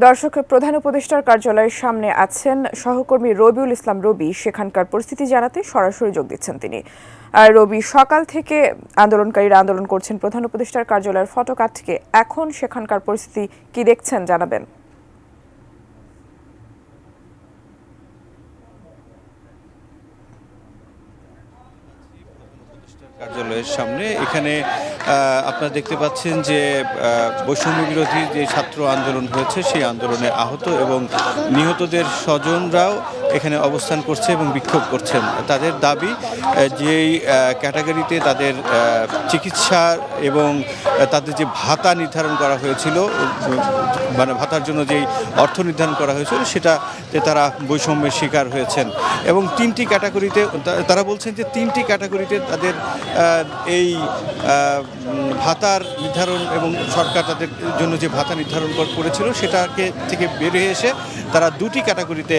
দর্শক, প্রধান উপদেষ্টার কার্যালয়ের সামনে আছেন সহকর্মী রবিউল ইসলাম রবি। সেখানকার পরিস্থিতি জানাতে সরাসরি যোগ দিচ্ছেন তিনি। রবি, সকাল থেকে আন্দোলনকারীরা আন্দোলন করছেন প্রধান উপদেষ্টার কার্যালয়ের ফটক আটকে। এখন সেখানকার পরিস্থিতি কি দেখছেন জানাবেন। কার্যালয়ের সামনে এখানে আপনারা দেখতে পাচ্ছেন যে বৈষম্য বিরোধী যে ছাত্র আন্দোলন হয়েছে সেই আন্দোলনে আহত এবং নিহতদের স্বজনরাও এখানে অবস্থান করছে এবং বিক্ষোভ করছেন। তাদের দাবি যেই ক্যাটাগরিতে তাদের চিকিৎসা এবং তাদের যে ভাতা নির্ধারণ করা হয়েছিল, মানে ভাতার জন্য যেই অর্থ নির্ধারণ করা হয়েছিল সেটাতে তারা বৈষম্যের শিকার হয়েছেন এবং তিনটি ক্যাটাগরিতে তারা বলছেন যে তিনটি ক্যাটাগরিতে তাদের এই ভাতার নির্ধারণ এবং সরকার তাদের জন্য যে ভাতা নির্ধারণ করেছিল সেটাকে থেকে বেরিয়ে এসে তারা দুটি ক্যাটাগরিতে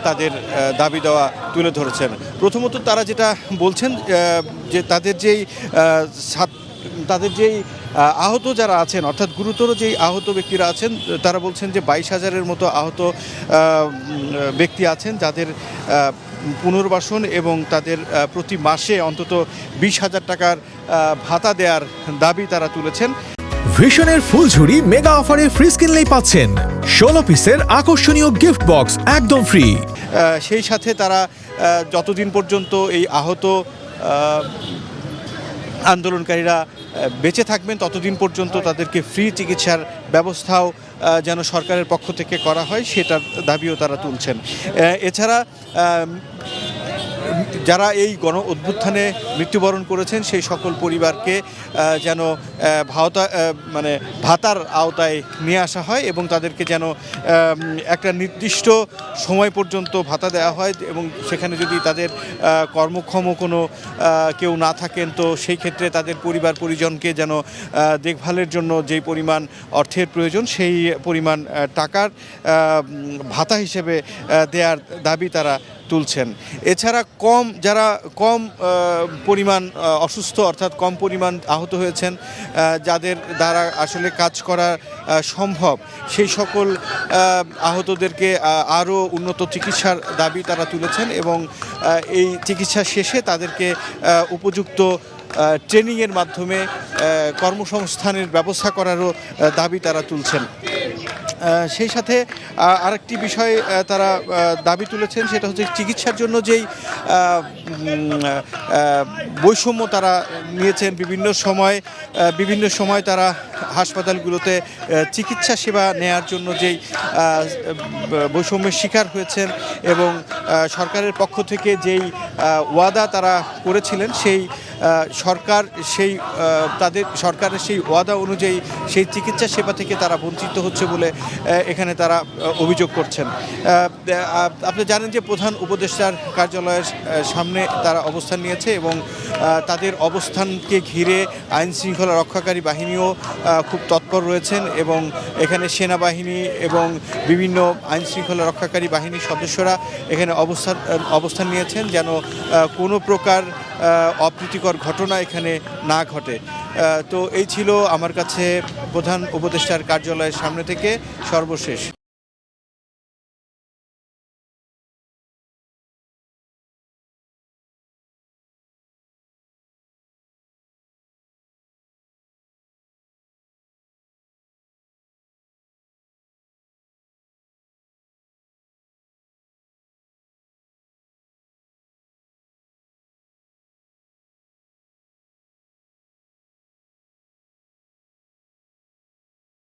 তাদের দাবি দেওয়া তুলে ধরেছেন। প্রথমত তারা যেটা বলছেন যে তাদের যেই আহত যারা আছেন, অর্থাৎ গুরুতর যেই আহত ব্যক্তিরা আছেন, তারা বলছেন যে 22,000-এর মতো আহত ব্যক্তি আছেন যাদের পুনর্বাসন এবং তাদের প্রতি মাসে অন্তত 20,000 টাকার ভাতা দেওয়ার দাবি তারা তুলেছেন। ভিশনের ফুলঝুরি মেগা অফারে ফ্রি কিনলেই পাচ্ছেন 16 পিসের আকর্ষণীয় গিফট বক্স একদম ফ্রি। সেই সাথে তারা যতদিন পর্যন্ত এই আহত আন্দোলনকারীরা বেঁচে থাকবেন ততদিন পর্যন্ত তাদেরকে ফ্রি চিকিৎসার ব্যবস্থাও যেন সরকারের পক্ষ থেকে করা হয় সেটার দাবিও তারা তুলছেন। এছাড়া যারা এই গণ অভ্যুত্থানে মৃত্যুবরণ করেছেন সেই সকল পরিবারকে যেন ভাতার আওতায় নিয়ে আসা হয় এবং তাদেরকে যেন একটা নির্দিষ্ট সময় পর্যন্ত ভাতা দেওয়া হয় এবং সেখানে যদি তাদের কর্মক্ষম কোনো কেউ না থাকেন তো সেই ক্ষেত্রে তাদের পরিবার পরিজনকে যেন দেখভালের জন্য যেই পরিমাণ অর্থের প্রয়োজন সেই পরিমাণ টাকার ভাতা হিসেবে দেওয়ার দাবি তারা তুলছেন। এছাড়া যারা কম পরিমাণ অসুস্থ, অর্থাৎ কম পরিমাণ আহত হয়েছেন, যাদের দ্বারা আসলে কাজ করা সম্ভব, সেই সকল আহতদেরকে আরও উন্নত চিকিৎসার দাবি তারা তুলেছেন এবং এই চিকিৎসা শেষে তাদেরকে উপযুক্ত ট্রেনিংয়ের মাধ্যমে কর্মসংস্থানের ব্যবস্থা করারও দাবি তারা তুলছেন। সেই সাথে আরেকটি বিষয় তারা দাবি তুলেছেন, সেটা হচ্ছে চিকিৎসার জন্য যেই বৈষম্য তারা নিয়েছেন, বিভিন্ন সময় তারা হাসপাতালগুলোতে চিকিৎসা সেবা নেয়ার জন্য যেই বৈষম্যের শিকার হয়েছেন এবং সরকারের পক্ষ থেকে যেই ওয়াদা তারা করেছিলেন সেই সরকারের সেই ওয়াদা অনুযায়ী সেই চিকিৎসা সেবা থেকে তারা বঞ্চিত হচ্ছে বলে এখানে তারা অভিযোগ করছেন। আপনি জানেন যে প্রধান উপদেষ্টার কার্যালয়ের সামনে তারা অবস্থান নিয়েছে এবং তাদের অবস্থানকে ঘিরে আইন শৃঙ্খলা রক্ষাকারী বাহিনীও খুব তৎপর রয়েছেন এবং এখানে সেনাবাহিনী এবং বিভিন্ন আইন শৃঙ্খলা রক্ষাকারী বাহিনীর সদস্যরা এখানে অবস্থান নিয়েছেন যেন কোনো প্রকার অপ্রীতিকর ঘটনা এখানে না ঘটে। তো এই ছিল আমার কাছে প্রধান উপদেষ্টার কার্যালয়ের সামনে থেকে সর্বশেষ।